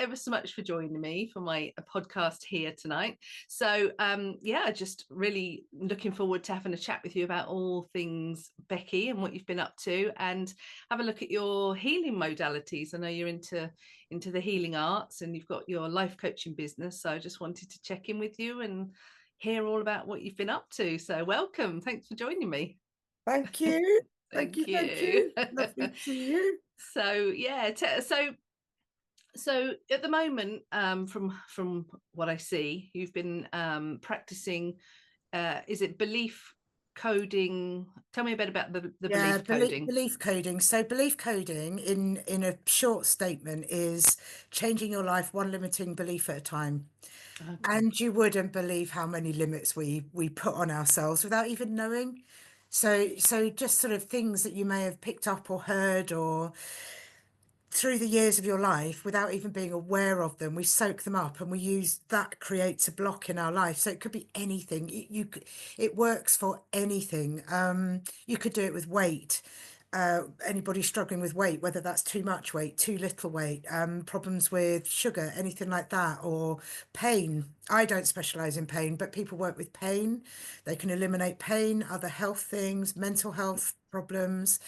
ever so much for joining me for my podcast here tonight. So, just really looking forward to having a chat with you about all things Becki and what you've been up to, and have a look at your healing modalities. I know you're into the healing arts, and you've got your life coaching business. So, I just wanted to check in with you and hear all about what you've been up to. So, welcome. Thanks for joining me. Thank you. Thank Thank you. Thank you. you. Lovely to see you. So yeah, so at the moment, from what I see, you've been practicing. Is it belief coding? Tell me a bit about the Yeah, belief belief, coding. belief coding. So belief coding in a short statement is changing your life one limiting belief at a time. Okay. And you wouldn't believe how many limits we put on ourselves without even knowing. So just sort of things that you may have picked up or heard or through the years of your life without even being aware of them, we soak them up and we use that creates a block in our life. So it could be anything. It works for anything. You could do it with weight. Anybody struggling with weight, whether that's too much weight, too little weight, problems with sugar, anything like that, or pain. I don't specialize in pain, but people work with pain. They can eliminate pain, other health things, mental health problems.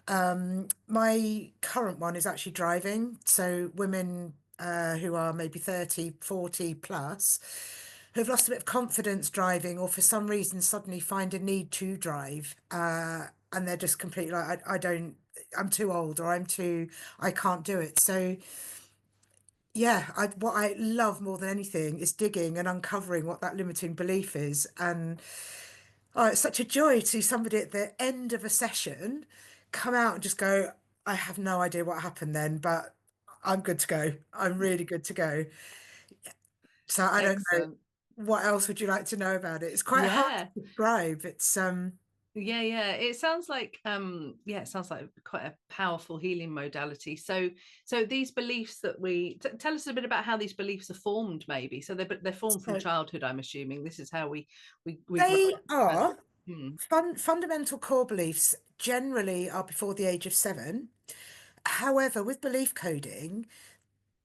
My current one is actually driving. So women who are maybe 30, 40 plus who've lost a bit of confidence driving or for some reason suddenly find a need to drive. And they're just completely like, I don't, I'm too old or I can't do it. So yeah, what I love more than anything is digging and uncovering what that limiting belief is. And oh, it's such a joy to see somebody at the end of a session come out and just go, I have no idea what happened then, but I'm good to go. I'm really good to go. So I don't know. Excellent. What else would you like to know about it? It's quite hard Yeah. to describe. It's Yeah. It sounds like quite a powerful healing modality. So these beliefs that tell us a bit about how these beliefs are formed, maybe. So they're formed from so childhood, I'm assuming. This is how we grow they up. are Hmm. fundamental core beliefs generally are before the age of 7. However, with belief coding,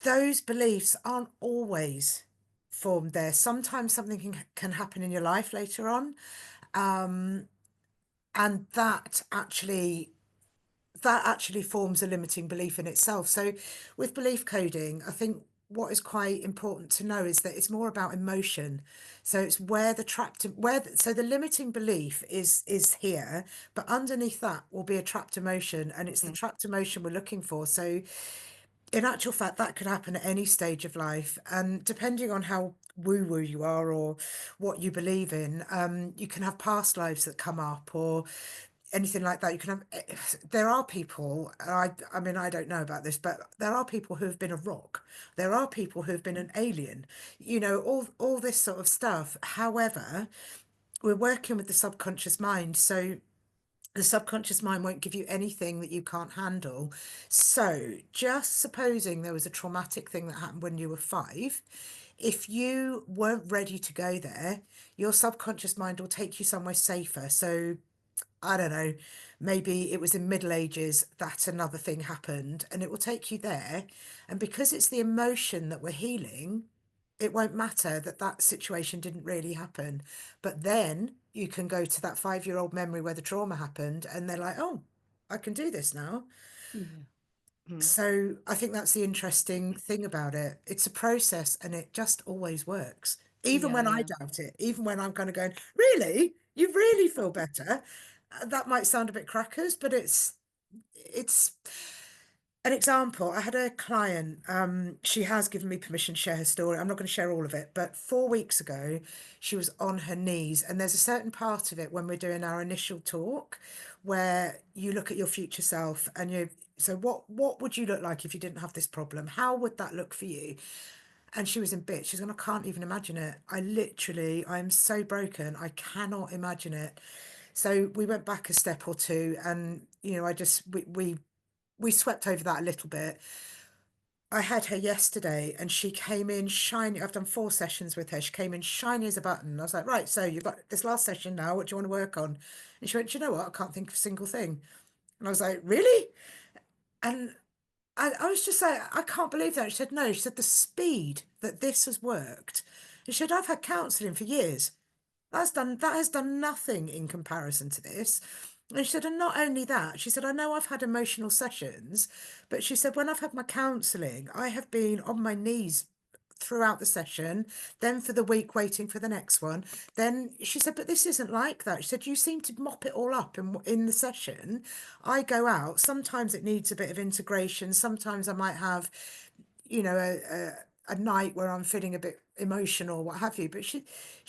those beliefs aren't always formed there. Sometimes something can happen in your life later on, and that actually forms a limiting belief in itself. So with belief coding, I think what is quite important to know is that it's more about emotion. So it's where the trapped where so the limiting belief is here, but underneath that will be a trapped emotion, and it's the Mm. trapped emotion we're looking for. So in actual fact, that could happen at any stage of life. And depending on how woo-woo you are or what you believe in, you can have past lives that come up or anything like that. You can have, there are people, I mean, I don't know about this, but there are people who have been a rock. There are people who have been an alien, all this sort of stuff. However, we're working with the subconscious mind. So the subconscious mind won't give you anything that you can't handle. So, just supposing there was a traumatic thing that happened when you were 5, if you weren't ready to go there, your subconscious mind will take you somewhere safer. So, I don't know, maybe it was in Middle Ages that another thing happened and it will take you there. And because it's the emotion that we're healing, it won't matter that that situation didn't really happen. But then you can go to that 5-year-old memory where the trauma happened and they're like, oh, I can do this now. Yeah. Mm. So I think that's the interesting thing about it. It's a process and it just always works. Even Yeah, when I yeah. doubt it, even when I'm kind of going, really? You really feel better? That might sound a bit crackers, but it's an example. I had a client, she has given me permission to share her story. I'm not going to share all of it, but 4 weeks ago, she was on her knees. And there's a certain part of it when we're doing our initial talk where you look at your future self and so what would you look like if you didn't have this problem? How would that look for you? And she was in bits. She's going, I can't even imagine it. I'm so broken. I cannot imagine it. So we went back a step or two and, I just, we swept over that a little bit. I had her yesterday and she came in shiny. I've done 4 sessions with her. She came in shiny as a button. I was like, right, so you've got this last session now. What do you want to work on? And she went, "Do you know what? I can't think of a single thing." And I was like, really? And I was just like, I can't believe that. She said, no. She said, the speed that this has worked. She said, I've had counselling for years. That has done nothing in comparison to this. And she said, and not only that, she said, I know I've had emotional sessions, but she said, when I've had my counselling, I have been on my knees throughout the session, then for the week waiting for the next one. Then she said, but this isn't like that. She said, you seem to mop it all up in the session. I go out. Sometimes it needs a bit of integration. Sometimes I might have, a night where I'm feeling a bit emotional, what have you. But she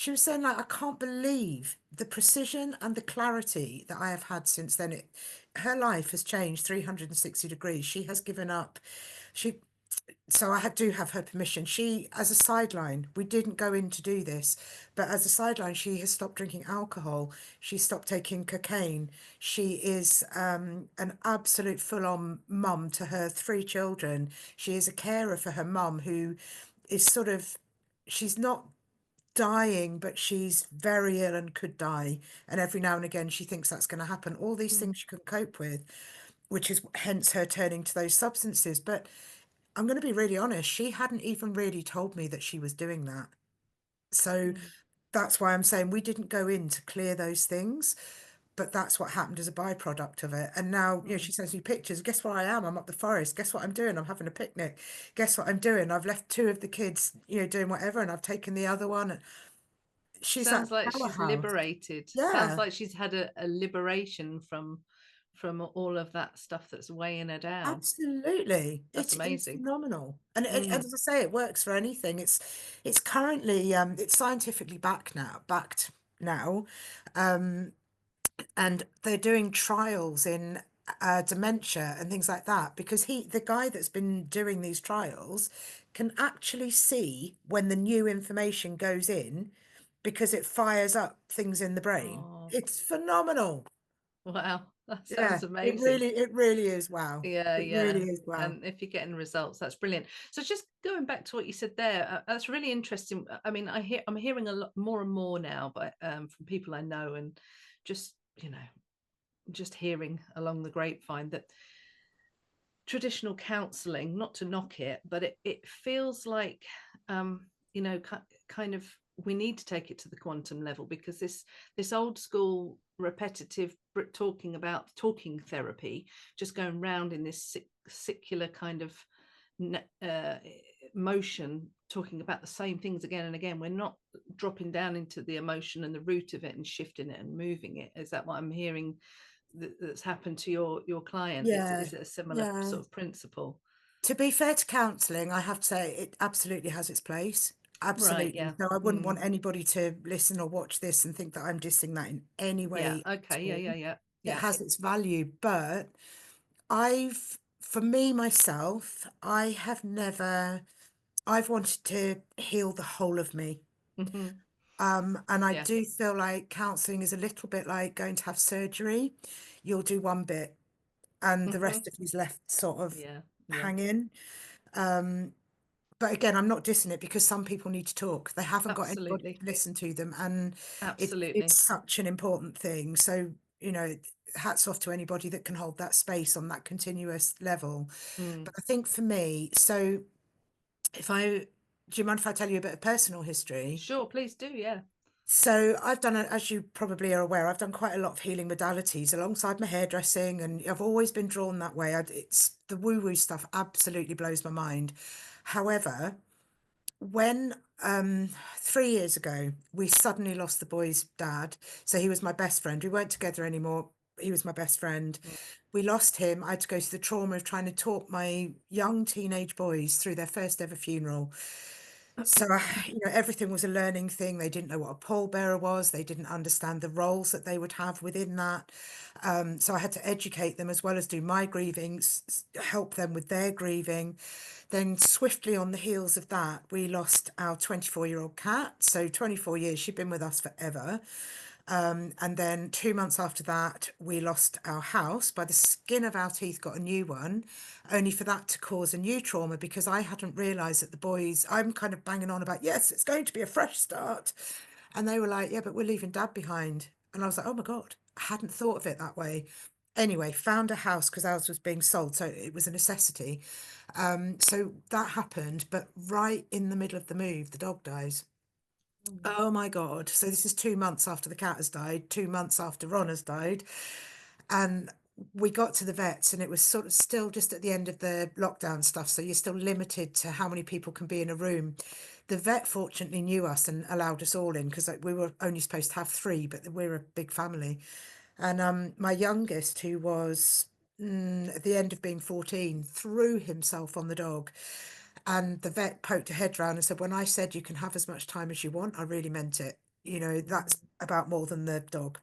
was saying, like, I can't believe the precision and the clarity that I have had since then. Her life has changed 360 degrees. She has given up. She so do have her permission. She, as a sideline, we didn't go in to do this, but as a sideline, she has stopped drinking alcohol. She stopped taking cocaine. She is an absolute full-on mum to her three children. She is a carer for her mum, who is sort of, she's not dying, but she's very ill and could die. And every now and again, she thinks that's going to happen. All these Mm, things she can cope with, which is hence her turning to those substances. But I'm going to be really honest, she hadn't even really told me that she was doing that. So mm, that's why I'm saying we didn't go in to clear those things, but that's what happened as a byproduct of it. And now, mm. she sends me pictures. Guess where I am? I'm up the forest. Guess what I'm doing? I'm having a picnic. Guess what I'm doing? I've left two of the kids, doing whatever, and I've taken the other one. She's that Sounds like she's powerhouse. liberated. Sounds Yeah. like she's had a liberation from all of that stuff that's weighing her down. Absolutely. That's It is amazing. phenomenal. And Mm. as I say, it works for anything. It's currently it's scientifically backed now. Um, and they're doing trials in dementia and things like that, because the guy that's been doing these trials can actually see when the new information goes in, because it fires up things in the brain. Oh, It's phenomenal. wow. That Yeah, sounds amazing. it really is. Wow. Yeah, It really yeah. is. Wow. And if you're getting results, that's brilliant. So just going back to what you said there, that's really interesting. I mean, I'm hearing a lot more and more now, but from people I know, and just just hearing along the grapevine that traditional counseling, not to knock it, but it feels like you know kind of we need to take it to the quantum level, because this old school repetitive talking therapy, just going round in this secular kind of uh, motion, talking about the same things again and again. We're not dropping down into the emotion and the root of it and shifting it and moving it. Is that what I'm hearing that's happened to your client? Yeah. Is it a similar Yeah. sort of principle? To be fair to counselling, I have to say it absolutely has its place. Right, Absolutely. yeah. So I wouldn't Mm, want anybody to listen or watch this and think that I'm dissing that in any yeah, way at okay, yeah, all. yeah, yeah, It yeah. has its value, but for me myself, I've wanted to heal the whole of me. Hmm. And I Yeah. do feel like counselling is a little bit like going to have surgery. You'll do one bit and the Hmm. rest of you's left sort of Yeah, yeah. hanging. Um, but again, I'm not dissing it, because some people need to talk. They haven't got anybody Absolutely. to listen to them, and Absolutely. it's such an important thing. So, you know, hats off to anybody that can hold that space on that continuous level. Mm. But I think for me, so if I, do you mind if I tell you a bit of personal history? Sure, please do, yeah. So I've done, as you probably are aware, I've done quite a lot of healing modalities alongside my hairdressing, and I've always been drawn that way. It's the woo-woo stuff absolutely blows my mind. However, when 3 years ago we suddenly lost the boy's dad, so he was my best friend. We weren't together anymore. He was my best friend. Mm. We lost him. I had to go through the trauma of trying to talk my young teenage boys through their first ever funeral. So everything was a learning thing. They didn't know what a pallbearer was. They didn't understand the roles that they would have within that. So I had to educate them as well as do my grieving, help them with their grieving. Then swiftly on the heels of that, we lost our 24-year-old cat. So 24 years, she'd been with us forever. And then 2 months after that, we lost our house. By the skin of our teeth, got a new one, only for that to cause a new trauma, because I hadn't realised that the boys, I'm kind of banging on about, yes, it's going to be a fresh start. And they were like, yeah, but we're leaving dad behind. And I was like, oh my God, I hadn't thought of it that way. Anyway, found a house because ours was being sold, so it was a necessity. So that happened, but right in the middle of the move, the dog dies. Mm. Oh my God. So this is 2 months after the cat has died, 2 months after Ron has died. And we got to the vets and it was sort of still just at the end of the lockdown stuff. So you're still limited to how many people can be in a room. The vet fortunately knew us and allowed us all in because we were only supposed to have three, but we're a big family. And my youngest, who was at the end of being 14, threw himself on the dog. And the vet poked her head round and said, "When I said you can have as much time as you want, I really meant it. You know, that's Mm. about more than the dog."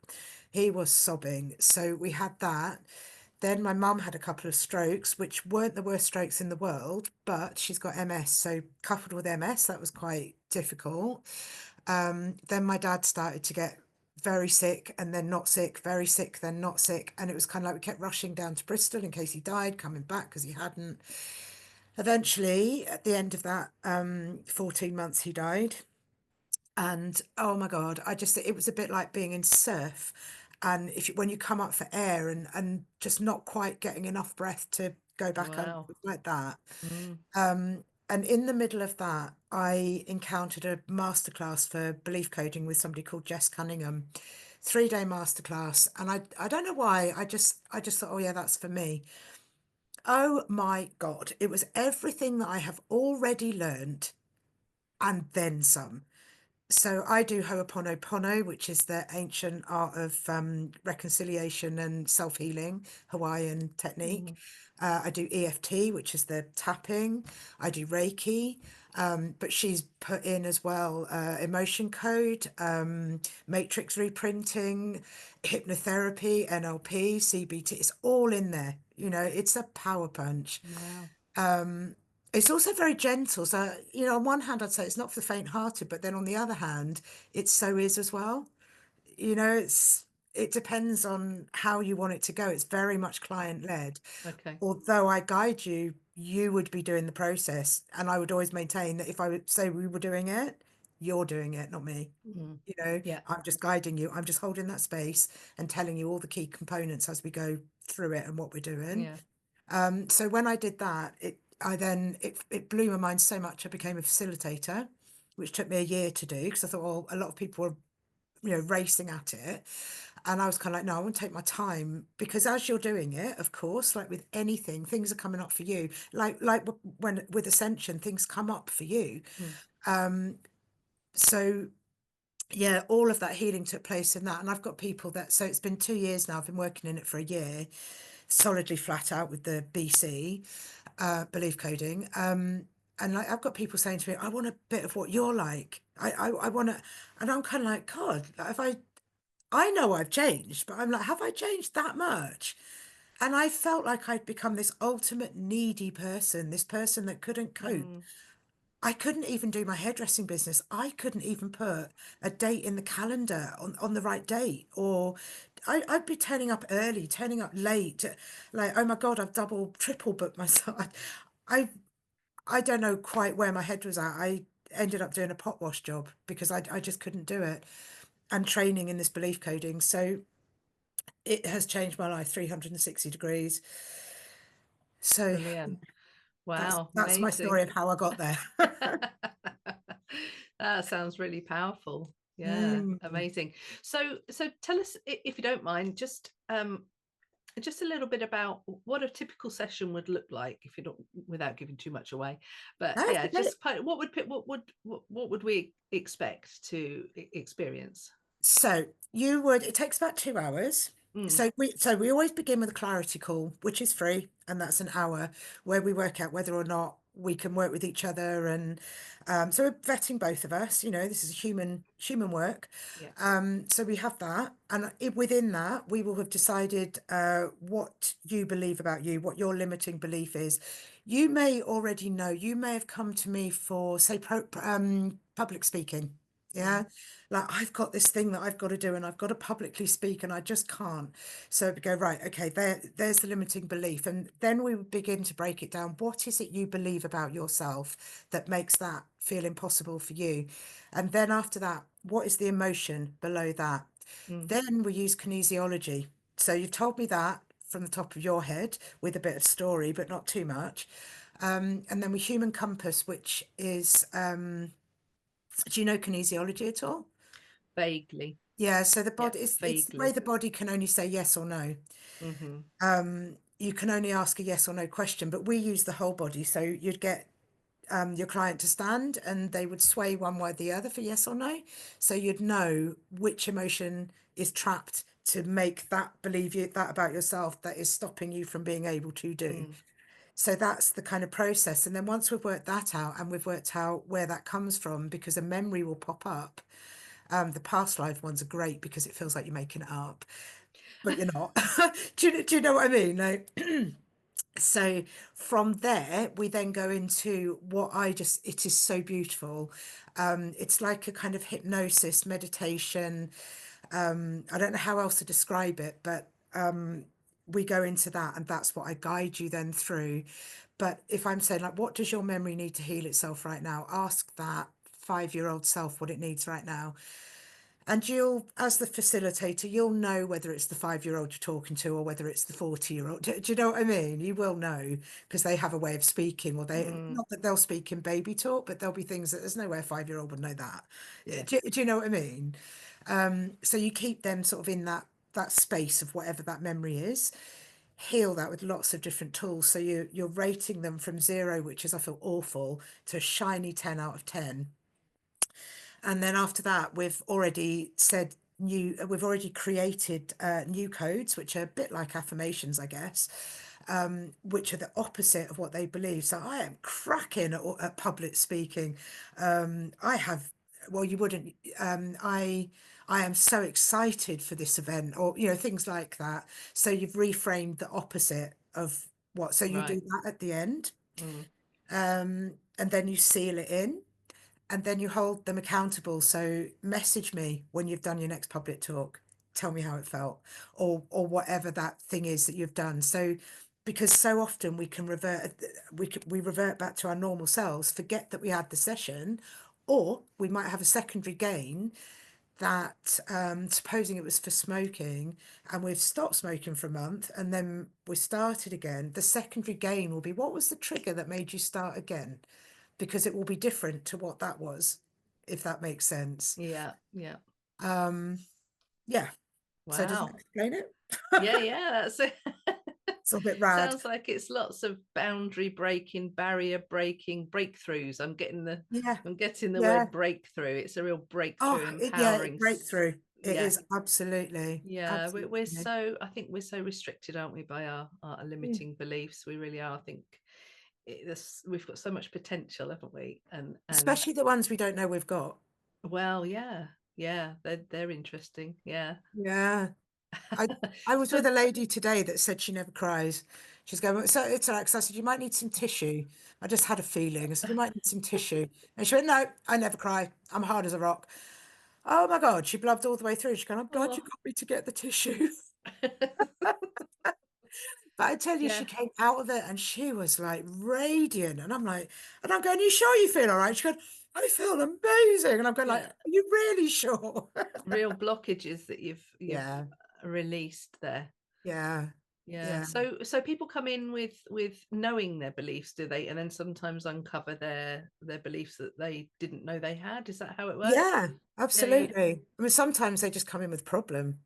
He was sobbing. So we had that. Then my mum had a couple of strokes, which weren't the worst strokes in the world, but she's got MS. So coupled with MS, that was quite difficult. Then my dad started to get very sick and then not sick, very sick, then not sick. And it was kind of like we kept rushing down to Bristol in case he died, coming back because he hadn't. Eventually, at the end of that 14 months, he died. And oh my God, it was a bit like being in surf. And when you come up for air and just not quite getting enough breath to go back under, Wow. like that. Mm. And in the middle of that, I encountered a masterclass for belief coding with somebody called Jess Cunningham, 3-day masterclass. And I don't know why, I just thought, oh yeah, that's for me. Oh my God, it was everything that I have already learned and then some. So I do Ho'oponopono, which is the ancient art of reconciliation and self-healing, Hawaiian technique. Mm. I do EFT, which is the tapping. I do Reiki, but she's put in as well emotion code, matrix reprinting, hypnotherapy, NLP, CBT. It's all in there. You know, it's a power punch. Wow. It's also very gentle. So, you know, on one hand, I'd say it's not for the faint-hearted, but then on the other hand, it so is as well. You know, it depends on how you want it to go. It's very much client-led. Okay. Although I guide you, you would be doing the process. And I would always maintain that if I would say we were doing it, you're doing it, not me. Mm. You know, Yeah. I'm just guiding you. I'm just holding that space and telling you all the key components as we go through it and what we're doing. Yeah. So when I did that, it blew my mind so much. I became a facilitator, which took me a year to do because I thought, well, a lot of people were, you know, racing at it. And I was kind of like, no, I want to take my time because as you're doing it, of course, like with anything, things are coming up for you. When with Ascension, things come up for you. Mm. So yeah, all of that healing took place in that. And I've got people that, so it's been 2 years now. I've been working in it for a year, solidly flat out with the BC, belief coding. And like I've got people saying to me, I want a bit of what you're like. I want to, and I'm kind of like, God, like, if I know I've changed, but I'm like, have I changed that much? And I felt like I'd become this ultimate needy person, this person that couldn't cope. Mm. I couldn't even do my hairdressing business. I couldn't even put a date in the calendar on the right date. Or I'd be turning up early, turning up late. Like, oh my God, I've double, triple booked myself. I I don't know quite where my head was at. I ended up doing a pot wash job because I just couldn't do it. And training in this belief coding. So it has changed my life 360 degrees. So Brilliant. that's Wow. that's my story Amazing. of how I got there. That sounds really powerful. Yeah, Mm. amazing. So tell us, if you don't mind, just a little bit about what a typical session would look like, if you don't, without giving too much away. But That's yeah, okay. just what would we expect to experience? So it takes about 2 hours. Mm. So we always begin with a clarity call, which is free, and that's an hour where we work out whether or not we can work with each other. And so we're vetting both of us. You know, this is human work. Yeah. So we have that, and within that, we will have decided what you believe about you, what your limiting belief is. You may already know. You may have come to me for, say, public speaking. Mm. Yeah, like I've got this thing that I've got to do and I've got to publicly speak and I just can't. So we go, right, okay, there's the limiting belief. And then we would begin to break it down. What is it you believe about yourself that makes that feel impossible for you? And then after that, what is the emotion below that? Mm. Then we use kinesiology. So you've told me that. from the top of your head with a bit of story, but not too much. And then we human compass, which is, do you know kinesiology at all? Vaguely. Yeah, so the Yeah, body, it's the way vaguely. the body can only say yes or no. Mm-hmm. You can only ask a yes or no question, but we use the whole body. So you'd get your client to stand and they would sway one way or the other for yes or no. So you'd know which emotion is trapped to make that believe you that about yourself that is stopping you from being able to do. Mm. So that's the kind of process. And then once we've worked that out and we've worked out where that comes from, because a memory will pop up. The past life ones are great because it feels like you're making it up, but you're not. Do you know what I mean? Like, so from there we then go into what it is so beautiful. It's like a kind of hypnosis meditation. I don't know how else to describe it, but we go into that and that's what I guide you then through. But if I'm saying, like, what does your memory need to heal itself right now, ask that 5-year-old self what it needs right now. And you'll, as the facilitator, you'll know whether it's the 5-year-old you're talking to or whether it's the 40-year-old. Do you know what I mean? You will know because they have a way of speaking, or they, Mm. not that they'll speak in baby talk, but there'll be things that there's no way a 5-year-old would know that. Yeah, Yes. do you know what I mean? So you keep them sort of in that space of whatever that memory is. Heal that with lots of different tools. So you're rating them from 0, which is I feel awful, to a shiny 10 out of 10. And then after that, we've already created new codes, which are a bit like affirmations, I guess, which are the opposite of what they believe. So I am cracking at public speaking. I have, well, you wouldn't, I am so excited for this event, or, things like that. So you've reframed the opposite of what, so you do Right. that at the end, Mm. and then you seal it in and then you hold them accountable. So message me when you've done your next public talk. Tell me how it felt, or whatever that thing is that you've done. So because so often we revert back to our normal selves, forget that we had the session, or we might have a secondary gain that supposing it was for smoking and we've stopped smoking for a month and then we started again, the secondary gain will be, what was the trigger that made you start again? Because it will be different to what that was, if that makes sense. Yeah. Yeah. Um, yeah. So does that Wow. explain it? Yeah. Yeah. That's it. It's a bit rad. Sounds like it's lots of boundary breaking, barrier breaking breakthroughs. Yeah. I'm getting the Yeah. word breakthrough. It's a real Oh, breakthrough, yeah, empowering. breakthrough. It Yeah. is absolutely, Yeah, we're absolutely. so, I think we're so restricted, aren't we, by our Mm. limiting beliefs. We really are. I think we've got so much potential, haven't we? And Especially the ones we don't know we've got. well, yeah, yeah, they're interesting. Yeah. Yeah. I I was with So a lady today that said she never cries. She's going, so it's like, so I said, you might need some tissue. I just had a feeling. I said, you might need some tissue. And she went, no, I never cry. I'm hard as a rock. Oh my God, she blubbed all the way through. She's going, I'm glad you oh. got me to get the tissue. But I tell you, Yeah, she came out of it and she was like radiant. And I'm like, and I'm going, you sure you feel all right? She goes, I feel amazing. And I'm going like, yeah, are you really sure? real blockages that you've Yeah, released there. yeah, Yeah. yeah. So people come in with knowing their beliefs, do they? And then sometimes uncover their beliefs that they didn't know they had. Is that how it works? Yeah, Yeah, yeah. absolutely. I mean, sometimes they just come in with problem,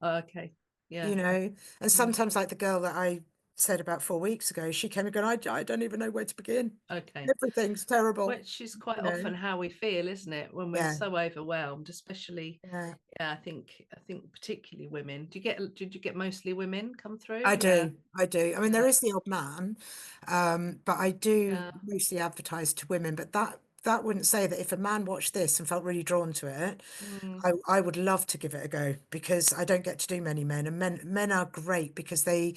Oh, okay. Yeah. you know, and Mm. sometimes like the girl that I said about 4 weeks ago, she came and going, I don't even know where to begin. Okay. Everything's terrible, Which is quite you know. often how we feel, isn't it? When we're Yeah, so overwhelmed, especially, yeah. yeah, I think particularly women. Did you get mostly women come through? I Yeah. do. I do. I mean, there Yeah. is the odd man, but I do Yeah. mostly advertise to women. But that wouldn't say that if a man watched this and felt really drawn to it, Mm, I would love to give it a go because I don't get to do many men, and men are great because they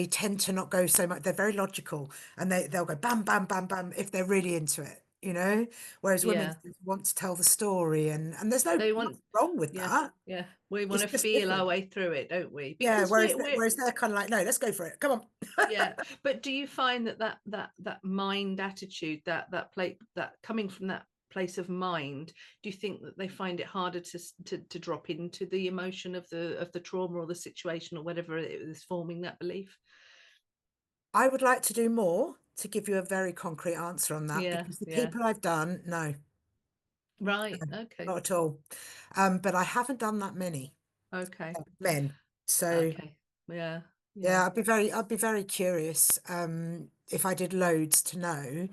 tend to not go so much. They're very logical, and they'll go bam bam bam bam if they're really into it, you know. Whereas women yeah. want to tell the story, and there's They nothing want, wrong with yeah, that. yeah. We want It's to just feel our different. way through it, don't we? Yeah. Because we're Whereas they're kind of like, no, let's go for it. Come on. yeah. But do you find that mind attitude, that plate, that coming from that place of mind, do you think that they find it harder to drop into the emotion of the trauma or the situation or whatever it is forming that belief? I would like to do more to give you a very concrete answer on that, Yeah, because the yeah. people I've done, no, Right. Okay. not at all. But I haven't done that many Okay. men. So Okay. Yeah. Yeah. yeah, I'd be very curious, if I did loads, to know.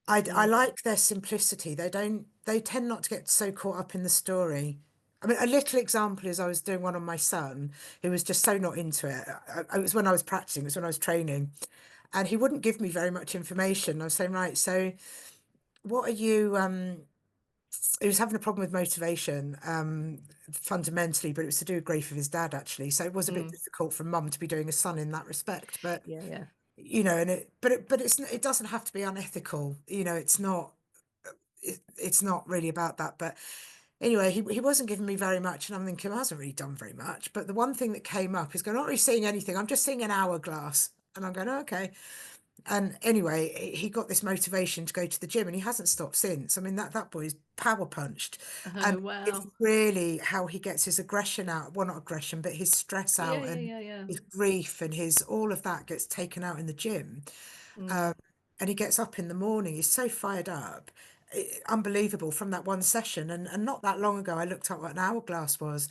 I Mm. like their simplicity. They tend not to get so caught up in the story. I mean, a little example is I was doing one on my son who was just so not into it. It was when I was practicing, it was when I was training, and he wouldn't give me very much information. I was saying, right, so what are you, he was having a problem with motivation, fundamentally, but it was to do with grief of his dad, actually. So it was a bit Mm. difficult for mum to be doing a son in that respect. But Yeah. Yeah. and it doesn't have to be unethical. It's not really about that. But anyway, he wasn't giving me very much, and I'm thinking, I hasn't really done very much. But the one thing that came up is going, I'm not really seeing anything. I'm just seeing an hourglass. And I'm going, oh, okay. And anyway, he got this motivation to go to the gym, and he hasn't stopped since. I mean, that boy is power punched. And Oh, it's wow. really how he gets his aggression out. Well, not aggression, but his stress Yeah. out, Yeah. and Yeah. Yeah. his grief, and his all of that gets taken out in the gym. Mm. Um, and he gets up in the morning, he's so fired up. Unbelievable, from that one session. And not that long ago, I looked up what an hourglass was.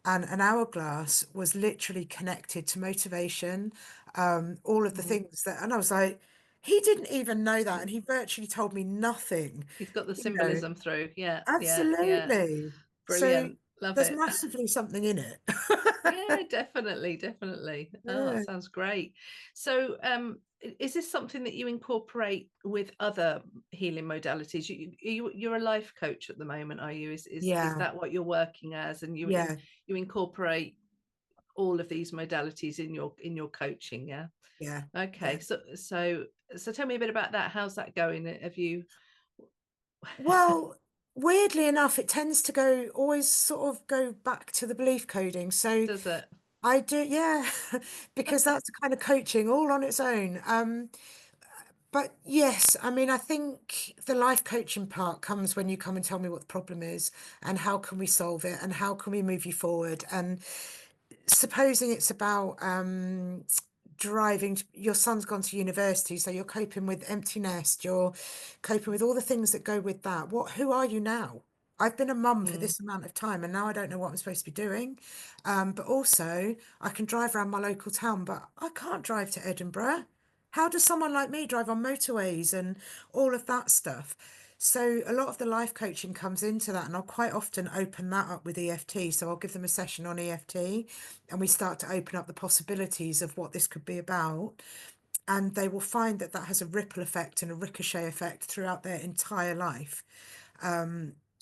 And an hourglass was literally connected to motivation, all of the Mm. things that, and I was like, he didn't even know that. And he virtually told me nothing, He's got the you know, symbolism through. Yeah. Yeah. Yeah. absolutely. So Brilliant. Love there's it. massively something in it. Yeah, definitely, definitely. Oh, Yeah. that sounds great. So, is this something that you incorporate with other healing modalities? You're a life coach at the moment, are you? Is Yeah. that what you're working as? And Yeah. you incorporate all of these modalities in your coaching, yeah? Yeah. Okay, Yeah. so tell me a bit about that. How's that going? Have you? Well, weirdly enough, it tends to always sort of go back to the belief coding. So Does it? I do, yeah, because that's the kind of coaching all on its own. But yes, I mean, I think the life coaching part comes when you come and tell me what the problem is, and how can we solve it, and how can we move you forward. And supposing it's about driving your son's gone to university, so you're coping with empty nest, you're coping with all the things that go with that. Who are you now? I've been a mum for Mm, this amount of time, and now I don't know what I'm supposed to be doing. But also, I can drive around my local town, but I can't drive to Edinburgh. How does someone like me drive on motorways and all of that stuff? So a lot of the life coaching comes into that, and I'll quite often open that up with EFT. So I'll give them a session on EFT, and we start to open up the possibilities of what this could be about. And they will find that that has a ripple effect and a ricochet effect throughout their entire life.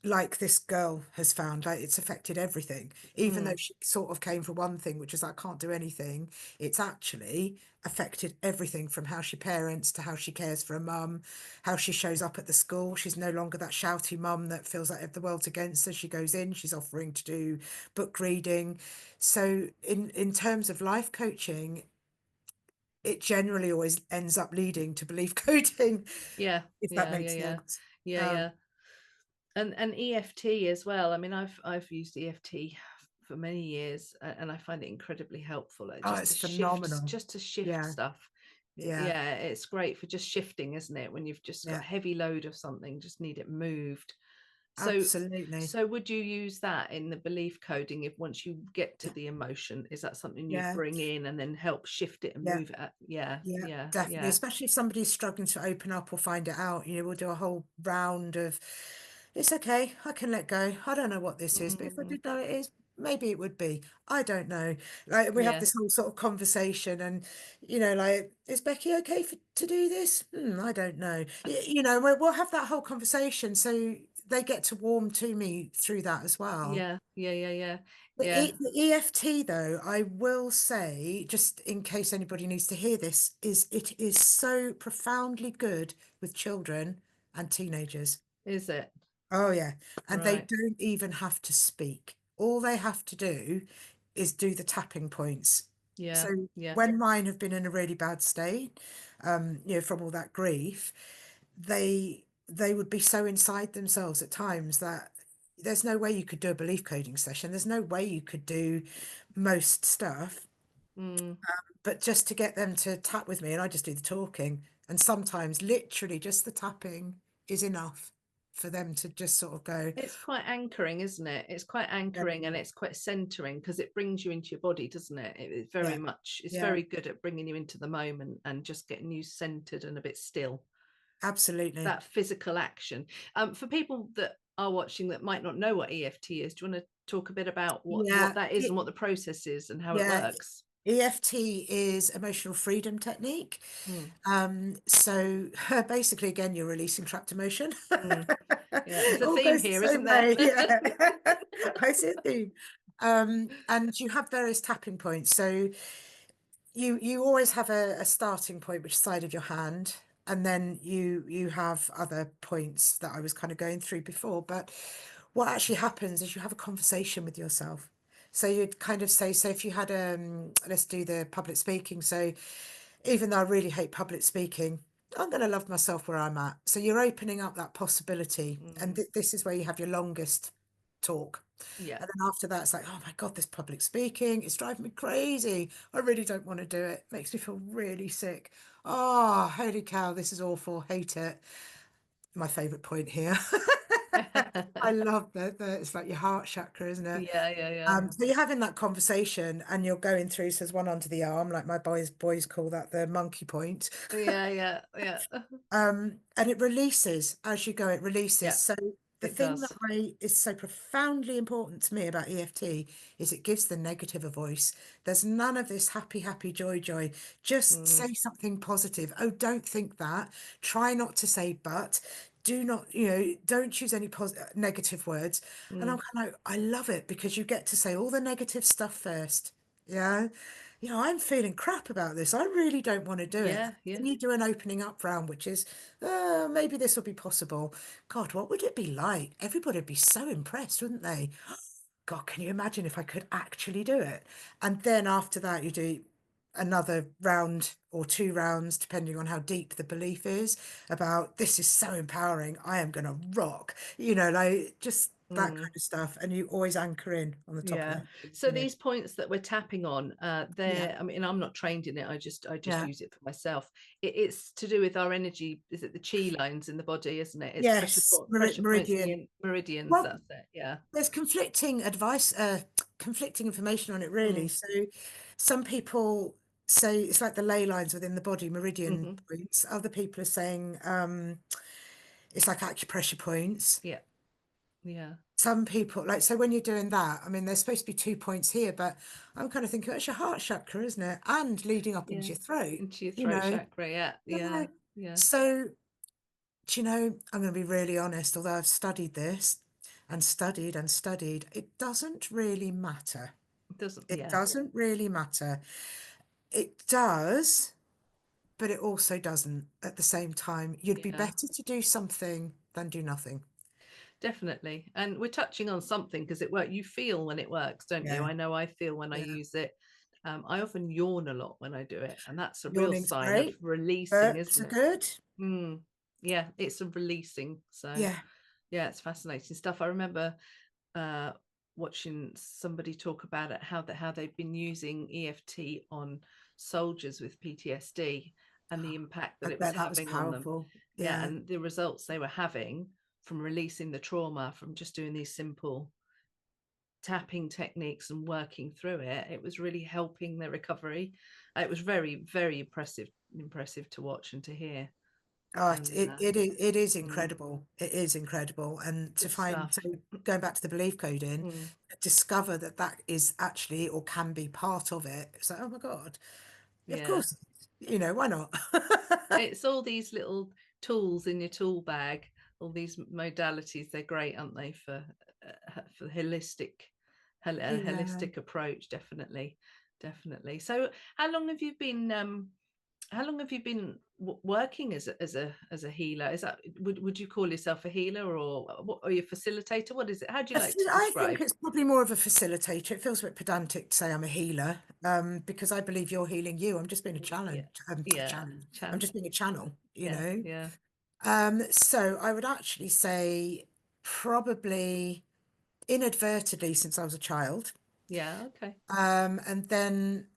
Like this girl has found, like it's affected everything. Even though mm, she sort of came for one thing, which is I can't do anything, it's actually affected everything, from how she parents to how she cares for a mum, how she shows up at the school. She's no longer that shouty mum that feels like the world's against her. She goes in, she's offering to do book reading. So in terms of life coaching, it generally always ends up leading to belief coding, yeah, if that yeah, makes yeah, yeah, sense. yeah, Um, yeah. And EFT as well. I mean, I've used EFT for many years, and I find it incredibly helpful. oh, it's phenomenal. Just to shift Yeah, stuff. yeah, Yeah, it's great for just shifting, isn't it? When you've just got yeah, a heavy load of something, just need it moved. So, absolutely. so would you use that in the belief coding if once you get to Yeah, the emotion, is that something you yeah, bring in and then help shift it and yeah, move it? Yeah, yeah, yeah, definitely. yeah. Especially if somebody's struggling to open up or find it out, we'll do a whole round of, it's okay, I can let go. I don't know what this is, but if I Mm, did know it is, maybe it would be. I don't know. Like we have yeah, this whole sort of conversation, and like, is Becky okay to do this? I don't know. We'll have that whole conversation, so they get to warm to me through that as well. yeah, yeah, yeah, yeah, The, yeah. the EFT, though, I will say, just in case anybody needs to hear this, is it is so profoundly good with children and teenagers. Is it Oh, yeah. And they right? don't even have to speak. All they have to do is do the tapping points. Yeah, So yeah. when mine have been in a really bad state, from all that grief, they they would be so inside themselves at times that there's no way you could do a belief coding session. There's no way you could do most stuff. Mm. But just to get them to tap with me, and I just do the talking. And sometimes literally just the tapping is enough for them to just sort of go, It's quite anchoring, isn't it? It's quite yeah, anchoring and it's quite centering because it brings you into your body, doesn't it? It's very yeah, much, it's yeah, very good at bringing you into the moment and just getting you centered and a bit still. absolutely. That physical action. For people that are watching that might not know what EFT is, do you want to talk a bit about what Yeah, that is and what the process is and how it yeah. works? EFT is emotional freedom technique. Mm, So basically, again, you're releasing trapped emotion. mm. Yeah, there's a All theme goes the here, same isn't there? way. Yeah, I see a theme. And you have various tapping points. So you always have a starting point, which side of your hand, and then you have other points that I was kind of going through before. But what actually happens is you have a conversation with yourself. So you'd kind of say, so if you had let's do the public speaking. So even though I really hate public speaking, I'm going to love myself where I'm at. So you're opening up that possibility, and Mm, this is where you have your longest talk. yeah, And then after that, it's like, oh my God, this public speaking, it's driving me crazy. I really don't want to do it. Makes me feel really sick. Oh, holy cow, this is awful. Hate it. My favorite point here. I love that. It's like your heart chakra, isn't it? yeah, yeah, yeah, So you're having that conversation and you're going through, so there's one under the arm, like my boys call that the monkey point. yeah, yeah, yeah, And it releases as you go, it releases. yeah. So the It thing that does. I is so profoundly important to me about EFT is it gives the negative a voice. There's none of this happy, happy, joy, joy. Just Mm, say something positive. Oh, don't think that. Try not to say but. Do not, don't choose any negative words. And I'm mm. kind of like, I love it because you get to say all the negative stuff first. Yeah. I'm feeling crap about this. I really don't want to do it. Yeah, yeah, Then you do an opening up round, which is, maybe this will be possible. God, what would it be like? Everybody would be so impressed, wouldn't they? God, can you imagine if I could actually do it? And then after that, you do another round or two rounds, depending on how deep the belief is, about this is so empowering. I am going to rock, like just that mm, kind of stuff. And you always anchor in on the top of yeah. their head, So these points that we're tapping on, Yeah, they're, I mean, I'm not trained in it. I just yeah. use it for myself. It's to do with our energy. Is it the chi lines in the body, isn't it? It's Yes, pressure points in Meridian. the meridians. Well, That's it. Yeah. there's conflicting advice, conflicting information on it, really. Mm, So some people say it's like the ley lines within the body, meridian hmm. points. Other people are saying it's like acupressure points. Yeah. Yeah. Some people like, so when you're doing that, I mean, there's supposed to be 2 points here, but I'm kind of thinking that's your heart chakra, isn't it? And leading up into Yeah. your throat, Into your you throat know. chakra. Yeah. Yeah. Yeah. Yeah. So, do you know, I'm going to be really honest, although I've studied this and studied and studied, it doesn't really matter. It doesn't. It Yeah. doesn't really matter. It does, but it also doesn't at the same time. You'd be Yeah. better to do something than do nothing. Definitely. And we're touching on something because it works. You feel when it works, don't you? Yeah, I know I feel when I yeah. use it. I often yawn a lot when I do it, and that's a real Yawning's sign of great. releasing, Birds isn't are it? good. Mm. Yeah, it's a releasing. So Yeah. yeah, it's fascinating stuff. I remember uh, watching somebody talk about it, how they've been using EFT on soldiers with PTSD and the impact I that it was bet that was having on them. powerful. Yeah, Yeah. and the results they were having from releasing the trauma from just doing these simple tapping techniques and working through it, it was really helping their recovery. It was very, very impressive to watch and to hear. Oh, And it is mm, incredible. It is incredible. And to good find, so stuff. going back to the belief coding, Mm, discover that that is actually or can be part of it. It's like, oh my God, of yeah, course, why not? it's all these little tools in your tool bag, all these modalities. They're great, aren't they, for holistic a Yeah. holistic approach? Definitely, definitely. So how long have you been working as a healer? Is that, would you call yourself a healer, or what are you, a facilitator? What is it? How do you like to I think describe? it's probably more of a facilitator. It feels a bit pedantic to say I'm a healer, because I believe you're healing you. I'm just being a Yeah, challenge, a yeah, challenge. I'm just being a channel, yeah, yeah. So I would actually say probably inadvertently since I was a child. Yeah, okay. And then,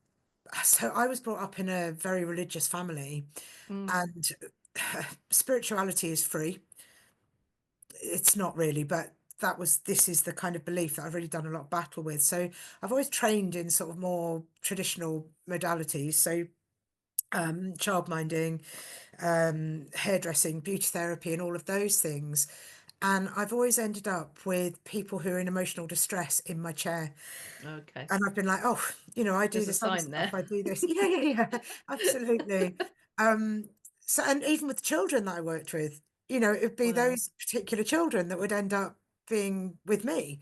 so I was brought up in a very religious family, Mm, and spirituality is free. It's not really, but this is the kind of belief that I've really done a lot of battle with. So I've always trained in sort of more traditional modalities. So childminding, hairdressing, beauty therapy, and all of those things. And I've always ended up with people who are in emotional distress in my chair. okay. And I've been like, oh, I do There's a this other sign stuff. there. I do this. Yeah, yeah, yeah, absolutely. Um, so, and even with the children that I worked with, it would be Wow. those particular children that would end up being with me.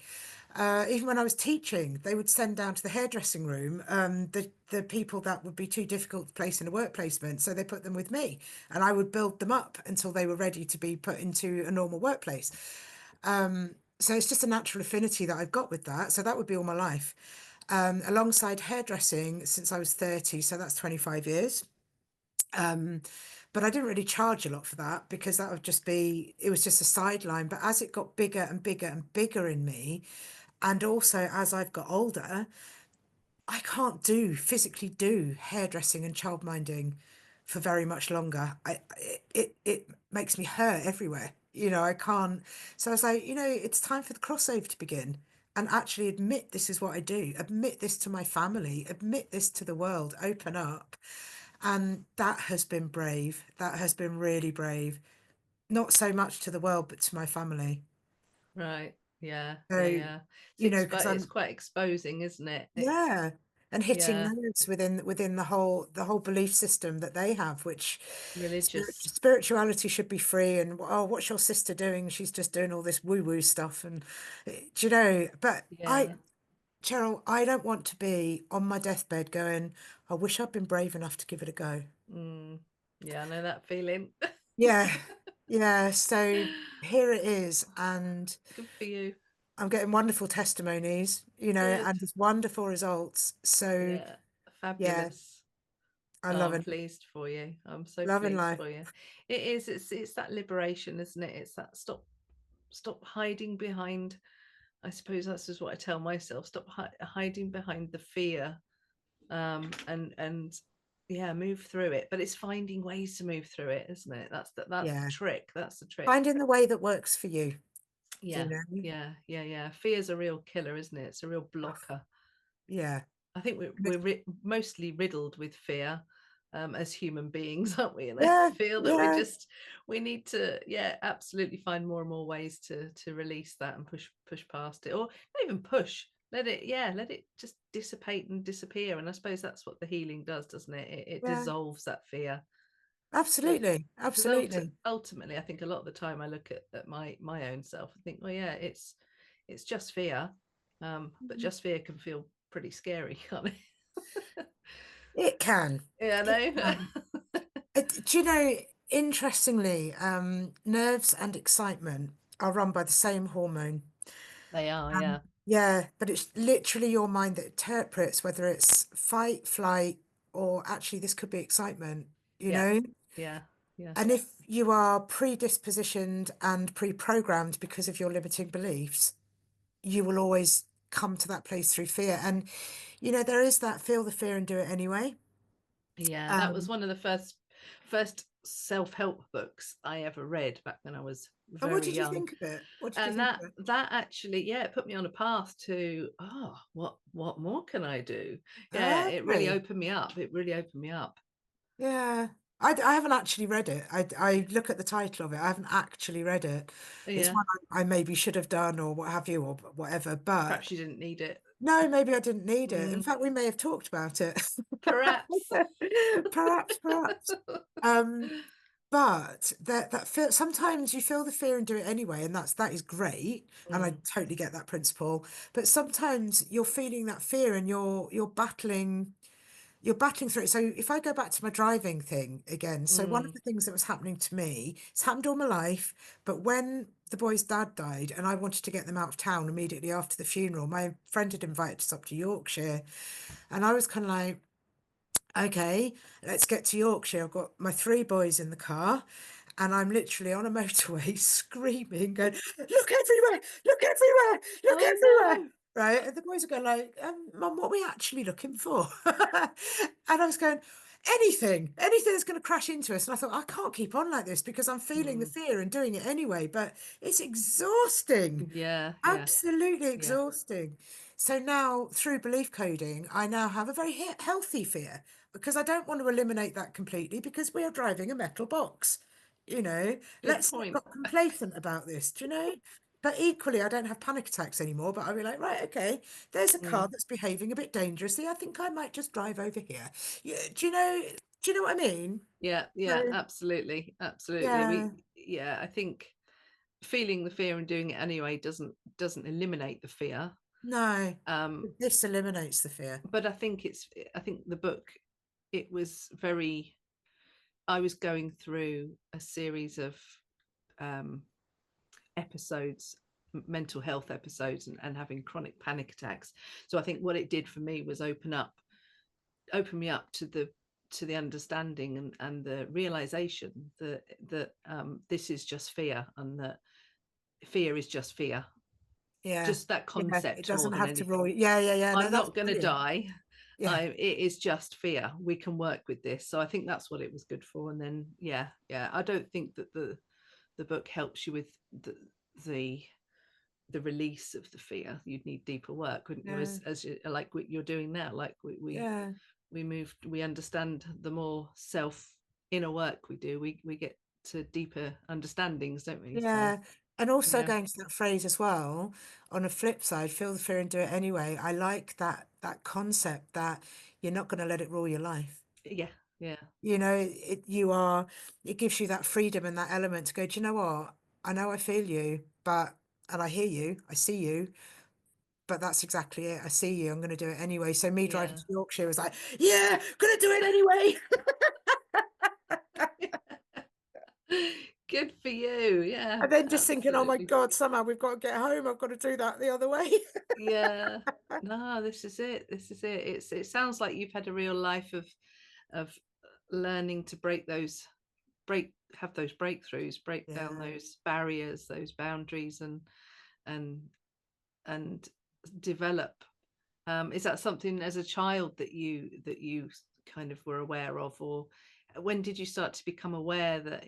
Even when I was teaching, they would send down to the hairdressing room the people that would be too difficult to place in a work placement. So they put them with me, and I would build them up until they were ready to be put into a normal workplace. So it's just a natural affinity that I've got with that. So that would be all my life. Alongside hairdressing since I was 30, so that's 25 years. Um, but I didn't really charge a lot for that because that would just be, it was just a sideline. But as it got bigger and bigger and bigger in me, and also as I've got older, I can't physically do hairdressing and childminding for very much longer. It makes me hurt everywhere. I can't. So I was like, it's time for the crossover to begin and actually admit this is what I do. Admit this to my family. Admit this to the world. Open up. And that has been brave. That has been really brave. Not so much to the world, but to my family. Right. Yeah. Yeah. So, Yeah. It's because it's I'm quite exposing, isn't it? It's yeah, and hitting yeah, nerves within the whole belief system that they have, which religious. spirituality should be free. And oh, what's your sister doing? She's just doing all this woo woo stuff, and do you know? But Yeah. Cheryl, I don't want to be on my deathbed going, I wish I'd been brave enough to give it a go. Mm, yeah, I know that feeling. Yeah, yeah. So here it is, and Good for you. I'm getting wonderful testimonies, Good. and just wonderful results. So Yeah. yeah, Fabulous. I Oh, love I'm it. pleased for you. I'm so Loving pleased life. for you. It is. It's that liberation, isn't it? It's that stop hiding behind. I suppose that's just what I tell myself. Stop hiding behind the fear, and yeah, move through it. But it's finding ways to move through it, isn't it? That's the Yeah. trick. That's the trick. Finding the way that works for you, you Yeah, know? yeah, yeah, yeah. Fear's a real killer, isn't it? It's a real Oh, blocker. yeah. I think And it's- mostly riddled with fear, as human beings, aren't we? And I Yeah, feel that yeah, we need to, yeah, absolutely find more and more ways to release that and push past it, or not even push. Let it just dissipate and disappear. And I suppose that's what the healing does, doesn't it? It yeah. dissolves that fear. Absolutely. Because Absolutely. ultimately, I think a lot of the time I look at my own self and think, well, yeah, it's just fear, but Mhm. just fear can feel pretty scary, can't it? It can. Yeah, It I know. can. Do you know, interestingly, nerves and excitement are run by the same hormone. They are, yeah. Yeah, but it's literally your mind that interprets whether it's fight, flight, or actually this could be excitement, you Yeah. know? Yeah. Yeah. And if you are predispositioned and pre-programmed because of your limiting beliefs, you will always come to that place through fear. And, there is that feel the fear and do it anyway. Yeah. That was Um, one of the first self-help books I ever read back when I was and what very did you young. think of it? What did you And think of it? that actually, yeah, it put me on a path to, what more can I do? Yeah, it really Okay. opened me up. It really opened me up. Yeah. I haven't actually read it. I look at the title of it. I haven't actually read it. It's Yeah. one I maybe should have done or what have you or whatever. But Perhaps you didn't need it. no, maybe I didn't need it. In Mm, fact, we may have talked about it. perhaps. Perhaps, perhaps. Um, but that feel sometimes you feel the fear and do it anyway, and that is great. And I Mm, totally get that principle. But sometimes you're feeling that fear and you're battling through it. So if I go back to my driving thing again, so one of mm, the things that was happening to me, it's happened all my life, but when the boy's dad died and I wanted to get them out of town immediately after the funeral, my friend had invited us up to Yorkshire, and I was kind of like, okay, let's get to Yorkshire. I've got my three boys in the car, and I'm literally on a motorway screaming, going, "Look everywhere! Look everywhere! Look Oh everywhere!" no. Right? And the boys are going like, "Mum, what are we actually looking for?" And I was going, anything that's going to crash into us. And I thought, I can't keep on like this because I'm feeling the Mm. fear and doing it anyway. But it's exhausting. Yeah, yeah, Absolutely yeah. exhausting. So now, through belief coding, I now have a very healthy fear because I don't want to eliminate that completely because we are driving a metal box. You know, Good let's not point. get complacent about this, do you know? But equally, I don't have panic attacks anymore. But I'll be like, right, okay, there's a car Mm. that's behaving a bit dangerously. I think I might just drive over here. Yeah, do you know? Do you know what I mean? Yeah, yeah, So, absolutely, absolutely. yeah, Yeah, I think feeling the fear and doing it anyway doesn't eliminate the fear. no, Um, this eliminates the fear. but I think the book, it was very, I was going through a series of um episodes, mental health episodes, and having chronic panic attacks. So I think what it did for me was open me up to the understanding and the realization that this is just fear, and that fear is just fear, Yeah, just that yeah, it concept more doesn't than have to roll. anything. Yeah, yeah, yeah. No, I'm that's not going to brilliant. die. Yeah, It is just fear. We can work with this. So I think that's what it was good for. And then yeah, I don't think that the book helps you with the the the release of the fear. You'd need deeper work, wouldn't you? yeah, As you, like what you're doing now, like yeah, we understand, the more self inner work we do, we get to deeper understandings, don't we? So yeah. And also yeah, going to that phrase as well, on a flip side, feel the fear and do it anyway. I like that concept that you're not going to let it rule your life. yeah, yeah, You know, it gives you that freedom and that element to go, do you know what? I know I feel you, but and I hear you, I see you, but that's exactly it. I see you, I'm going to do it anyway. So me driving yeah. to Yorkshire was like, yeah, gonna do it anyway. Good for you. Yeah, And then just thinking, oh my absolutely. God, somehow we've got to get home. I've got to do that the other way. Yeah. No, this is it. This is it. It sounds like you've had a real life of learning to have those breakthroughs, break down Yeah, those barriers, those boundaries, and and develop. Is that something as a child that you kind of were aware of, or when did you start to become aware that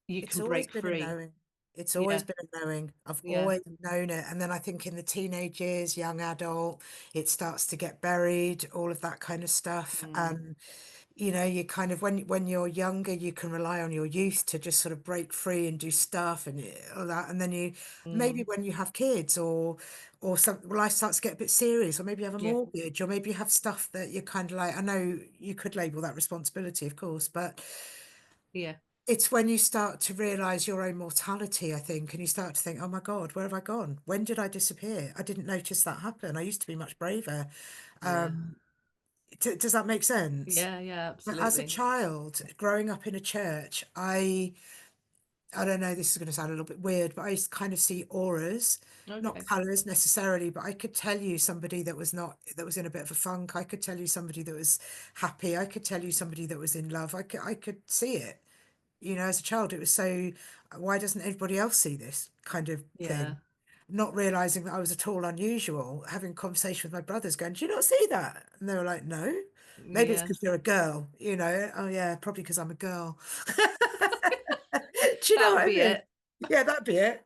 you it's can always break been a free? knowing. It's always Yeah, been a knowing. I've yeah, always known it. And then I think in the teenage years, young adult, it starts to get buried, all of that kind of stuff. mm, You know, you kind of when you're younger, you can rely on your youth to just sort of break free and do stuff and all that. And then you maybe mm, when you have kids or some life starts to get a bit serious, or maybe you have a yeah, mortgage, or maybe you have stuff that you're kind of like, I know you could label that responsibility, of course, but yeah, it's when you start to realize your own mortality, I think, and you start to think, oh my God, where have I gone? When did I disappear? I didn't notice that happen. I used to be much braver. yeah, Um, does that make sense? yeah, yeah, But as a absolutely. child, growing up in a church, I don't know, this is going to sound a little bit weird, but I used to kind of see auras, not Okay, colours necessarily, but I could tell you somebody that was in a bit of a funk. I could tell you somebody that was happy. I could tell you somebody that was in love. I could see it. You know, as a child, it was so, why doesn't everybody else see this kind of yeah, thing? Not realizing that I was at all unusual, having a conversation with my brothers, going, "Do you not see that?" And they were like, "No." Maybe it's yeah. because you're a girl, you know. Oh yeah, probably because I'm a girl. Do you know That would what I be mean? it. Yeah, that'd be it.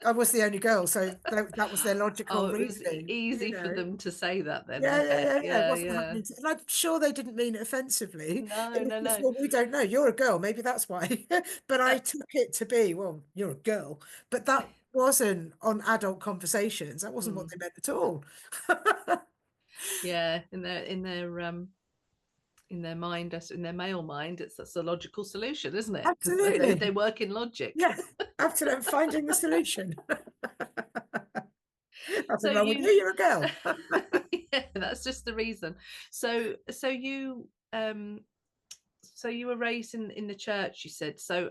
I was the only girl, so that was their Oh, logical it was reasoning, you easy for know. them to say that then, I Yeah, yeah, bet. yeah, yeah. It Yeah, wasn't yeah. happening. And I'm sure they didn't mean it offensively. No, It was no, just, no. well, we don't know. You're a girl. Maybe that's why. But I took it to be, well, you're a girl. But that wasn't on adult conversations. That wasn't what Mm, they meant at all. yeah, in their mind, in their male mind, that's a logical solution, isn't it? Because they Absolutely. work in logic. Yeah, absolutely. Finding the solution. So Nothing wrong with you. you, You're a girl. yeah, that's just the reason. So you were raised in the church, you said. So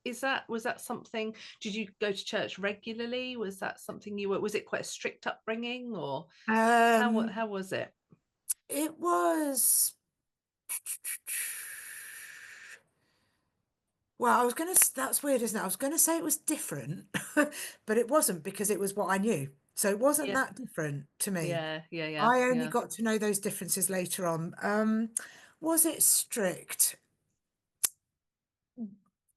is that was that something? Did you go to church regularly? Was that something you were? Was it quite a strict upbringing, or Um, how was it? it was. Well, I was gonna. That's weird, isn't it? I was gonna say it was different, but it wasn't because it was what I knew. So it wasn't Yeah, that different to me. yeah, yeah, yeah, I only yeah. got to know those differences later on. Was it strict?